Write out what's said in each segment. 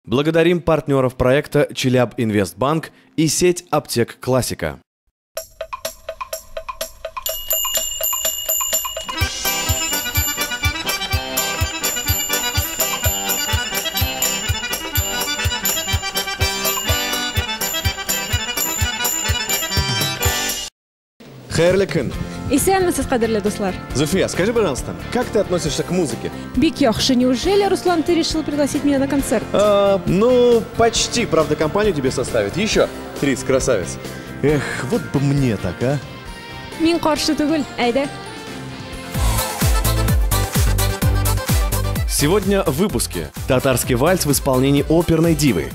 Благодарим партнеров проекта Челябинвестбанк и сеть аптек «Классика». Хайырлы күн. Исәнмесез, кадерле дуслар. Зульфия, скажи, пожалуйста, как ты относишься к музыке? Бик яхшы. Неужели, Руслан, ты решил пригласить меня на концерт? Ну, почти. Правда, компанию тебе составит еще 30 красавиц. Эх, вот бы мне так, а? Мин каршы түгел. Әйдә. Сегодня в выпуске татарский вальс в исполнении оперной дивы.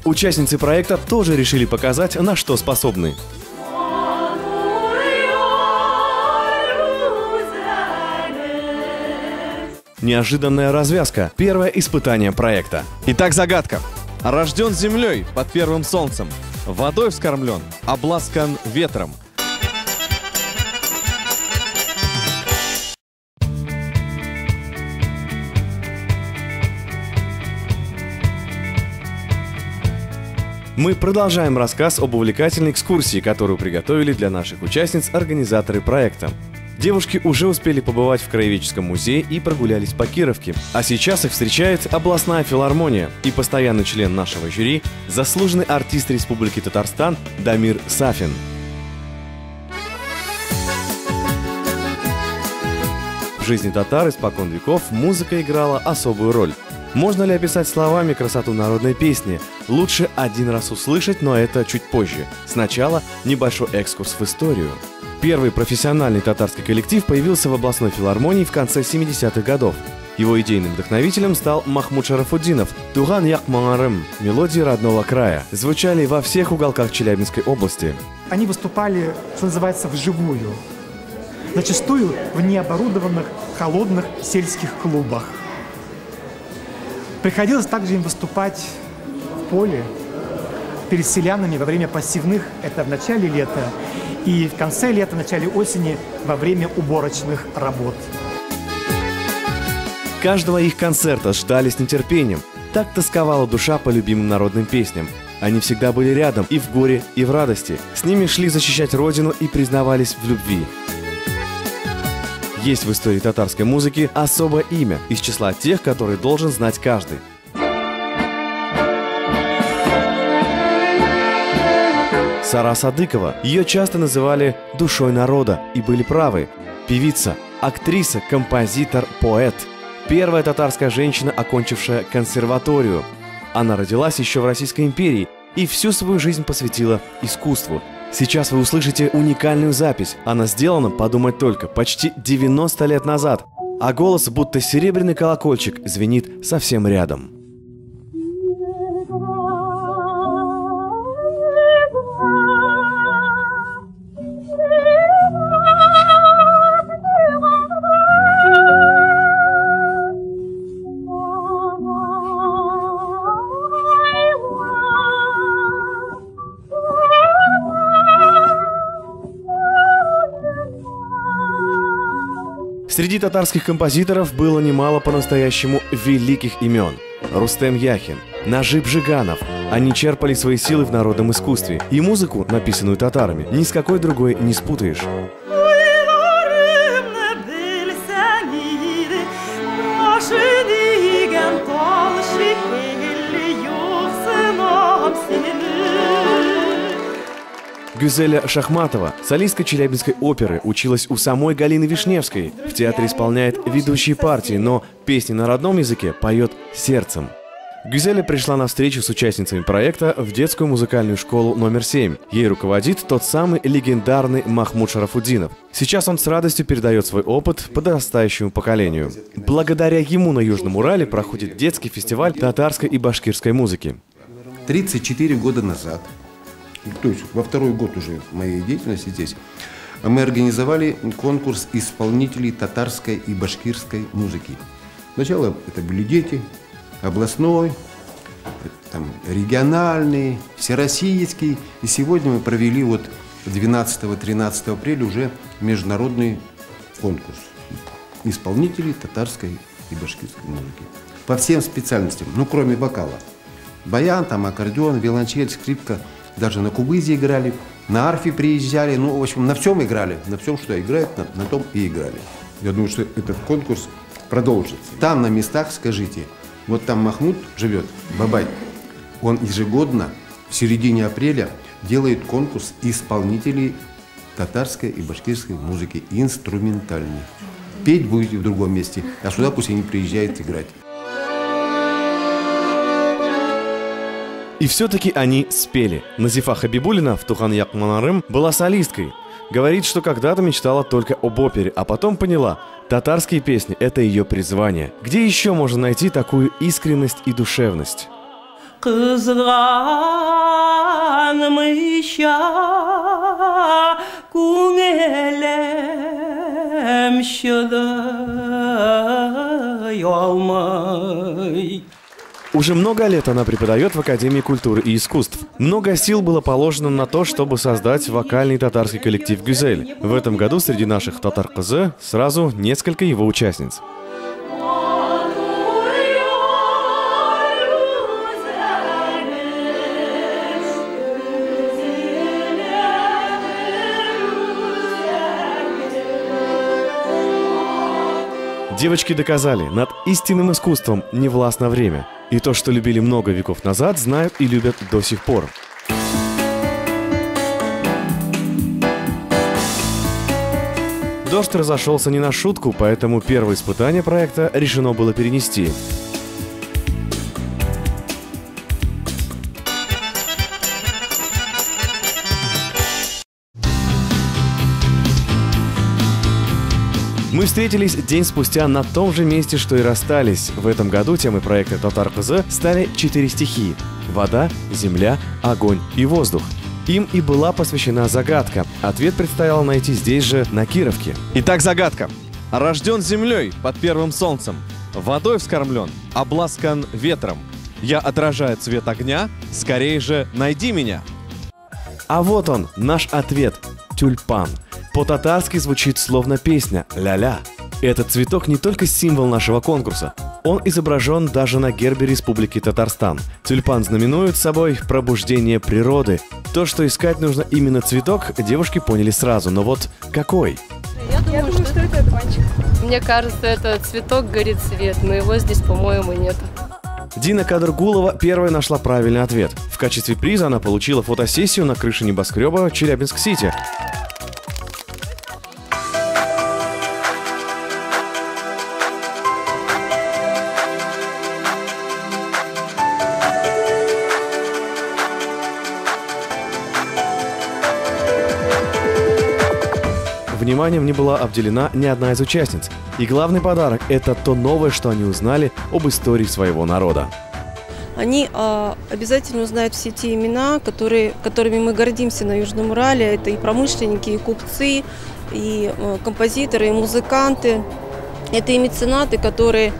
Участницы проекта тоже решили показать, на что способны. Неожиданная развязка. Первое испытание проекта. Итак, загадка. Рожден землей под первым солнцем, водой вскормлен, обласкан ветром. Мы продолжаем рассказ об увлекательной экскурсии, которую приготовили для наших участниц организаторы проекта. Девушки уже успели побывать в Краеведческом музее и прогулялись по Кировке. А сейчас их встречает областная филармония и постоянный член нашего жюри, заслуженный артист Республики Татарстан Дамир Сафин. В жизни татар испокон веков музыка играла особую роль. Можно ли описать словами красоту народной песни? Лучше один раз услышать, но это чуть позже. Сначала небольшой экскурс в историю. Первый профессиональный татарский коллектив появился в областной филармонии в конце 70-х годов. Его идейным вдохновителем стал Махмуд Шарафуддинов. «Туган як маңарым» – мелодии родного края. Звучали во всех уголках Челябинской области. Они выступали, что называется, вживую. Зачастую в необорудованных, холодных сельских клубах. Приходилось также им выступать в поле перед селянами во время посевных, это в начале лета, и в конце лета, в начале осени во время уборочных работ. Каждого их концерта ждали с нетерпением. Так тосковала душа по любимым народным песням. Они всегда были рядом и в горе, и в радости. С ними шли защищать родину и признавались в любви. Есть в истории татарской музыки особое имя из числа тех, которые должен знать каждый. Сара Садыкова. Ее часто называли «душой народа» и были правы. Певица, актриса, композитор, поэт. Первая татарская женщина, окончившая консерваторию. Она родилась еще в Российской империи и всю свою жизнь посвятила искусству. Сейчас вы услышите уникальную запись. Она сделана, подумать только, почти 90 лет назад. А голос, будто серебряный колокольчик, звенит совсем рядом. Среди татарских композиторов было немало по-настоящему великих имен. Рустем Яхин, Нажиб Жиганов. Они черпали свои силы в народном искусстве. И музыку, написанную татарами, ни с какой другой не спутаешь. Гюзеля Шахматова, солистка Челябинской оперы, училась у самой Галины Вишневской. В театре исполняет ведущие партии, но песни на родном языке поет сердцем. Гюзеля пришла на встречу с участницами проекта в детскую музыкальную школу номер 7. Ей руководит тот самый легендарный Махмуд Шарафуддинов. Сейчас он с радостью передает свой опыт подрастающему поколению. Благодаря ему на Южном Урале проходит детский фестиваль татарской и башкирской музыки. 34 года назад, то есть во второй год уже моей деятельности здесь, мы организовали конкурс исполнителей татарской и башкирской музыки. Сначала это были дети, областной, там, региональный, всероссийский. И сегодня мы провели вот 12-13 апреля уже международный конкурс. исполнителей татарской и башкирской музыки. По всем специальностям, ну кроме вокала. Баян, там аккордеон, виолончель, скрипка. Даже на кубызе играли, на арфе приезжали. Ну, в общем, на всем играли. На всем, что играют, на том и играли. Я думаю, что этот конкурс продолжится. Там на местах, скажите, вот там Махмуд живет, Бабай. Он ежегодно в середине апреля делает конкурс исполнителей татарской и башкирской музыки инструментальной. Петь будете в другом месте, а сюда пусть они приезжают играть. И все-таки они спели. Назифа Хабибулина в Тухан Як Манарым была солисткой. Говорит, что когда-то мечтала только об опере, а потом поняла, татарские песни – это ее призвание. Где еще можно найти такую искренность и душевность? Уже много лет она преподает в Академии культуры и искусств. Много сил было положено на то, чтобы создать вокальный татарский коллектив «Гюзель». В этом году среди наших татар-кызы сразу несколько его участниц. Девочки доказали, над истинным искусством не властно время. И то, что любили много веков назад, знают и любят до сих пор. Дождь разошелся не на шутку, поэтому первое испытание проекта решено было перенести. Мы встретились день спустя на том же месте, что и расстались. В этом году темой проекта «Татар-кызы» стали 4 стихии – вода, земля, огонь и воздух. Им и была посвящена загадка. Ответ предстояло найти здесь же, на Кировке. Итак, загадка. Рожден землей под первым солнцем, водой вскормлен, обласкан ветром. Я отражаю цвет огня, скорее же найди меня. А вот он, наш ответ – тюльпан. По-татарски звучит словно песня «ля-ля». Этот цветок не только символ нашего конкурса. Он изображен даже на гербе Республики Татарстан. Тюльпан знаменует собой пробуждение природы. То, что искать нужно именно цветок, девушки поняли сразу. Но вот какой? Я думаю, что это одуванчик. Мне кажется, это цветок горит свет, но его здесь, по-моему, нет. Дина Кадыргулова первая нашла правильный ответ. В качестве приза она получила фотосессию на крыше небоскреба Челябинск-Сити. Вниманием не была обделена ни одна из участниц. И главный подарок – это то новое, что они узнали об истории своего народа. Они обязательно узнают все те имена, которыми мы гордимся на Южном Урале. Это и промышленники, и купцы, и композиторы, и музыканты. Это и меценаты, которые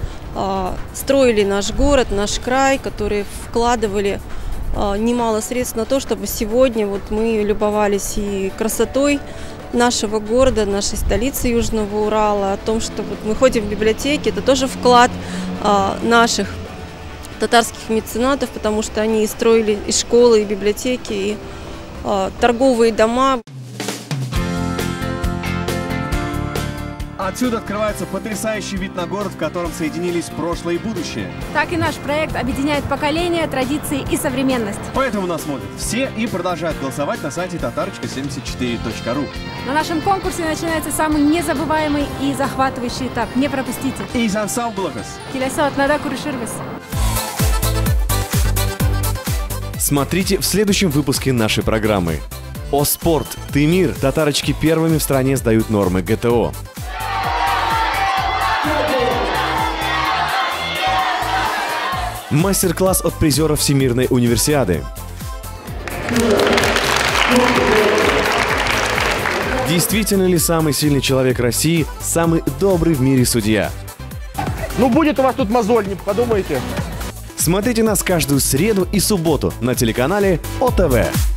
строили наш город, наш край, которые вкладывали немало средств на то, чтобы сегодня вот мы любовались и красотой нашего города, нашей столицы Южного Урала, о том, что вот мы ходим в библиотеки, это тоже вклад наших татарских меценатов, потому что они строили и школы, и библиотеки, и торговые дома. Отсюда открывается потрясающий вид на город, в котором соединились прошлое и будущее. Так и наш проект объединяет поколения, традиции и современность. Поэтому нас смотрят все и продолжают голосовать на сайте tatarchka74.ru. На нашем конкурсе начинается самый незабываемый и захватывающий этап. Не пропустите. Изан Саублакас. Келесі атнада көрішербіз. Смотрите в следующем выпуске нашей программы. О спорт, ты мир, татарочки первыми в стране сдают нормы ГТО. Мастер-класс от призера Всемирной универсиады. Действительно ли самый сильный человек России самый добрый в мире судья? Ну будет у вас тут мозоль, не подумайте. Смотрите нас каждую среду и субботу на телеканале ОТВ.